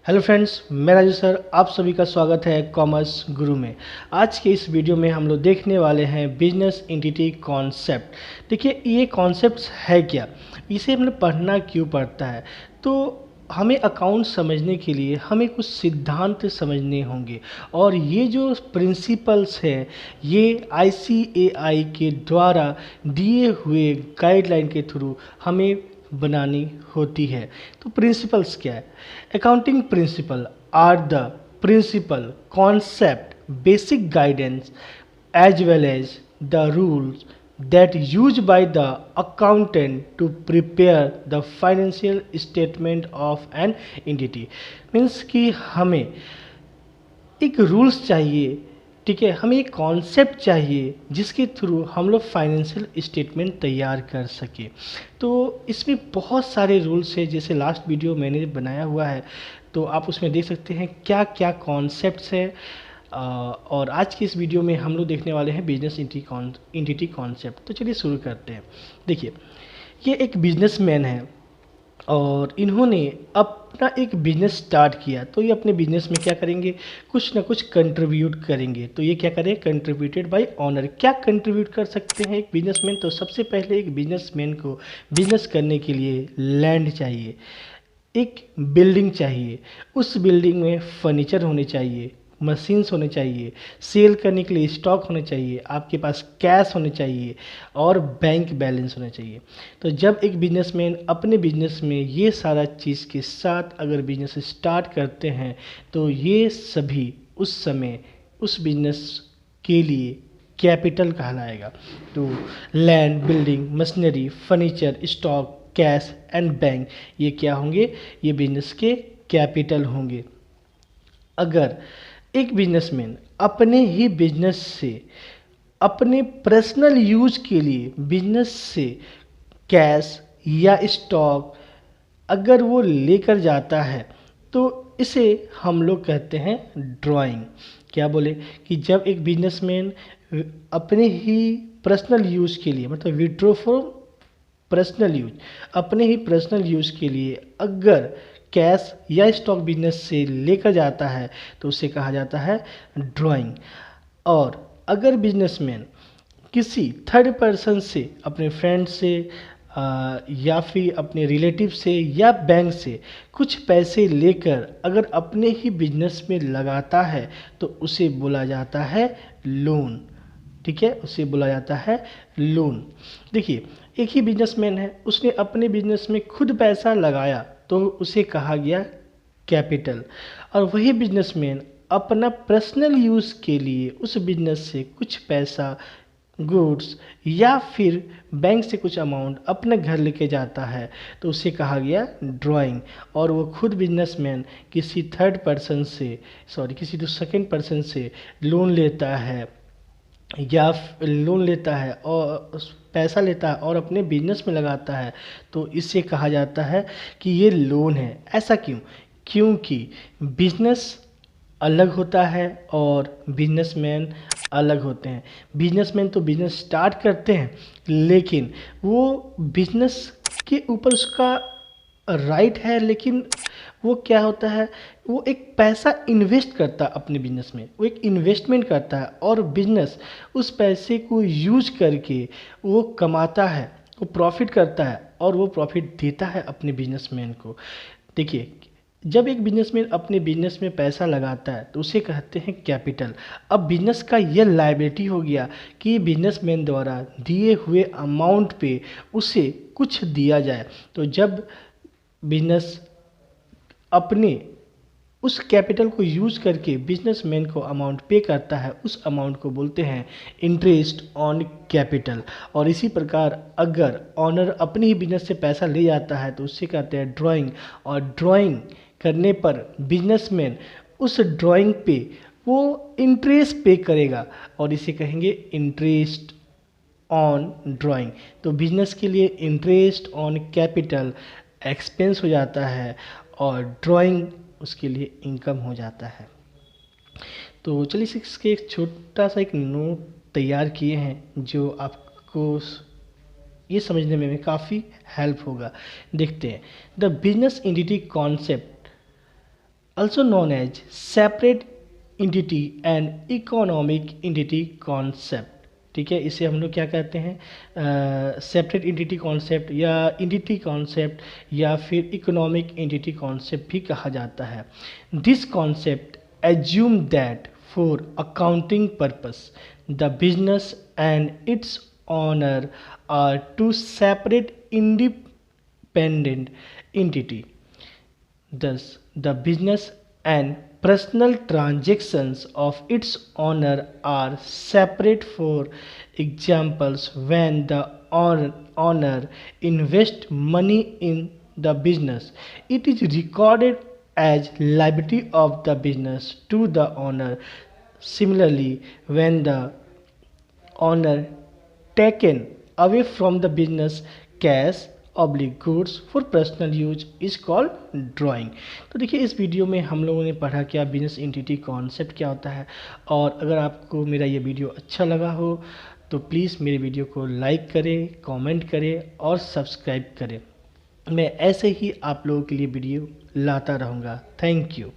Hello friends, मैं Raju sir. आप सभी का स्वागत है कॉमर्स गुरु में। आज के इस वीडियो में हम लोग देखने वाले हैं बिजनेस एंटिटी कॉन्सेप्ट। देखिए, ये कॉन्सेप्ट है क्या, इसे हमने पढ़ना क्यों पड़ता है। तो हमें अकाउंट समझने के लिए हमें कुछ सिद्धांत समझने होंगे, और ये जो प्रिंसिपल्स हैं ये ICAI के द्वारा दिए हुए गाइडलाइन के थ्रू हमें बनानी होती है। तो प्रिंसिपल्स क्या है? Accounting principle are the principle concept basic guidance as well as the rules that used by the accountant to prepare the financial statement of an entity। Means कि हमें एक रूल्स चाहिए, ठीक है, हमें एक कॉन्सेप्ट चाहिए जिसके थ्रू हम लोग फाइनेंशियल स्टेटमेंट तैयार कर सके। तो इसमें बहुत सारे रूल्स हैं, जैसे लास्ट वीडियो मैंने बनाया हुआ है, तो आप उसमें देख सकते हैं क्या क्या कॉन्सेप्ट्स हैं। और आज की इस वीडियो में हम लोग देखने वाले हैं बिजनेस एंटिटी कॉन्सेप्ट। तो चलिए शुरू करते हैं। देखिए, ये एक बिजनेसमैन है और इन्होंने अपना एक बिजनेस स्टार्ट किया। तो ये अपने बिजनेस में क्या करेंगे, कुछ ना कुछ कंट्रीब्यूट करेंगे। तो ये क्या करें, कंट्रीब्यूटेड बाय ऑनर। क्या कंट्रीब्यूट कर सकते हैं एक बिजनेसमैन? तो सबसे पहले एक बिजनेसमैन को बिजनेस करने के लिए लैंड चाहिए, एक बिल्डिंग चाहिए, उस बिल्डिंग में फर्नीचर होने चाहिए, मशीन्स होने चाहिए, सेल करने के लिए स्टॉक होने चाहिए, आपके पास कैश होने चाहिए और बैंक बैलेंस होना चाहिए। तो जब एक बिजनेसमैन अपने बिजनेस में ये सारा चीज़ के साथ अगर बिजनेस स्टार्ट करते हैं तो ये सभी उस समय उस बिजनेस के लिए कैपिटल कहलाएगा। तो land, building, machinery, furniture, stock, cash and bank, ये क्या होंगे, ये बिजनेस के कैपिटल होंगे। अगर एक बिजनेसमैन अपने ही बिजनेस से अपने पर्सनल यूज के लिए बिजनेस से कैश या स्टॉक अगर वो लेकर जाता है तो इसे हम लोग कहते हैं ड्राइंग। क्या बोले कि जब एक बिजनेसमैन अपने ही पर्सनल यूज के लिए, मतलब विड्रॉ फॉर पर्सनल यूज, अपने ही पर्सनल यूज के लिए अगर कैश या स्टॉक बिजनेस से लेकर जाता है तो उसे कहा जाता है ड्राइंग। और अगर बिजनेसमैन किसी थर्ड पर्सन से, अपने फ्रेंड से या फिर अपने रिलेटिव से या बैंक से कुछ पैसे लेकर अगर अपने ही बिजनेस में लगाता है तो उसे बोला जाता है लोन। ठीक है, उसे बोला जाता है लोन। देखिए, एक ही बिजनेसमैन है, उसने अपने बिजनेस में खुद पैसा लगाया तो उसे कहा गया कैपिटल। और वही बिजनेसमैन अपना पर्सनल यूज़ के लिए उस बिजनेस से कुछ पैसा, गुड्स या फिर बैंक से कुछ अमाउंट अपने घर लेके जाता है तो उसे कहा गया ड्राइंग। और वो खुद बिजनेसमैन किसी थर्ड पर्सन से, किसी सेकंड पर्सन से लोन लेता है या लोन लेता है और पैसा लेता है और अपने बिजनेस में लगाता है तो इसे कहा जाता है कि ये लोन है। ऐसा क्यों? क्योंकि बिजनेस अलग होता है और बिजनेसमैन अलग होते हैं। बिजनेसमैन तो बिजनेस स्टार्ट करते हैं, लेकिन वो बिजनेस के ऊपर उसका राइट है, लेकिन वो क्या होता है, वो एक पैसा इन्वेस्ट करता है अपने बिजनेस में, वो एक इन्वेस्टमेंट करता है और बिजनेस उस पैसे को यूज करके वो कमाता है, वो प्रॉफिट करता है और वो प्रॉफिट देता है अपने बिजनेसमैन को। देखिए, जब एक बिजनेसमैन अपने बिजनेस में पैसा लगाता है तो उसे कहते हैं कैपिटल। अब बिजनेस का यह लायबिलिटी हो गया कि बिजनेसमैन द्वारा दिए हुए अमाउंट पे उसे कुछ दिया जाए। तो जब बिजनेस अपने उस कैपिटल को यूज करके बिजनेसमैन को अमाउंट पे करता है, उस अमाउंट को बोलते हैं इंटरेस्ट ऑन कैपिटल। और इसी प्रकार अगर ऑनर अपने ही बिजनेस से पैसा ले जाता है तो उससे कहते हैं ड्राइंग। और ड्राइंग करने पर बिजनेसमैन उस ड्राइंग पे वो इंटरेस्ट पे करेगा और इसे कहेंगे इंटरेस्ट ऑन ड्राइंग। तो बिजनेस के लिए इंटरेस्ट ऑन कैपिटल एक्सपेंस हो जाता है और ड्राइंग उसके लिए इनकम हो जाता है। तो चलिए, इसके एक छोटा सा एक नोट तैयार किए हैं जो आपको ये समझने में काफ़ी हेल्प होगा। देखते हैं। The business entity concept also known as separate entity and economic entity concept। ठीक है, इसे हम लोग क्या कहते हैं, सेपरेट एंटिटी कॉन्सेप्ट या एंटिटी कॉन्सेप्ट या फिर इकोनॉमिक एंटिटी कॉन्सेप्ट भी कहा जाता है। This concept assume that for accounting purpose the business and its owner are two separate independent entity. Thus, the business and personal transactions of its owner are separate. For examples, when the owner invests money in the business, it is recorded as liability of the business to the owner. Similarly, when the owner taken away from the business cash goods for personal use is called drawing. तो देखिए, इस video में हम लोगों ने पढ़ा क्या business entity concept क्या होता है। और अगर आपको मेरा ये वीडियो अच्छा लगा हो तो प्लीज़ मेरे वीडियो को लाइक करें, कमेंट करें और सब्सक्राइब करें। मैं ऐसे ही आप लोगों के लिए वीडियो लाता रहूँगा। Thank you.